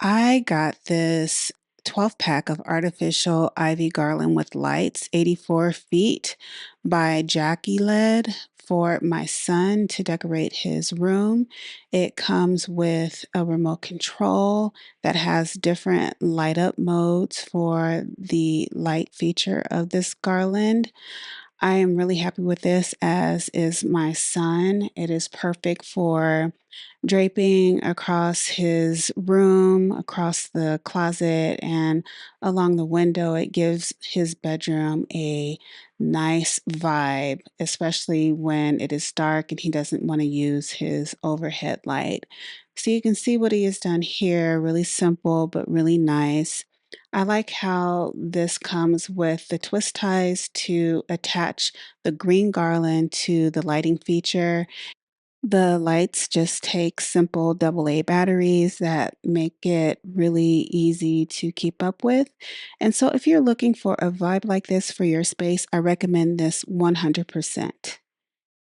I got this 12 pack of artificial ivy garland with lights, 84 feet by Jackyled for my son to decorate his room. It comes with a remote control that has different light up modes for the light feature of this garland. I am really happy with this, as is my son. It is perfect for draping across his room, across the closet, and along the window. It gives his bedroom a nice vibe, especially when it is dark and he doesn't want to use his overhead light. So you can see what he has done here, really simple but really nice. I like how this comes with the twist ties to attach the green garland to the lighting feature. The lights just take simple AA batteries that make it really easy to keep up with. And so, if you're looking for a vibe like this for your space, I recommend this 100%.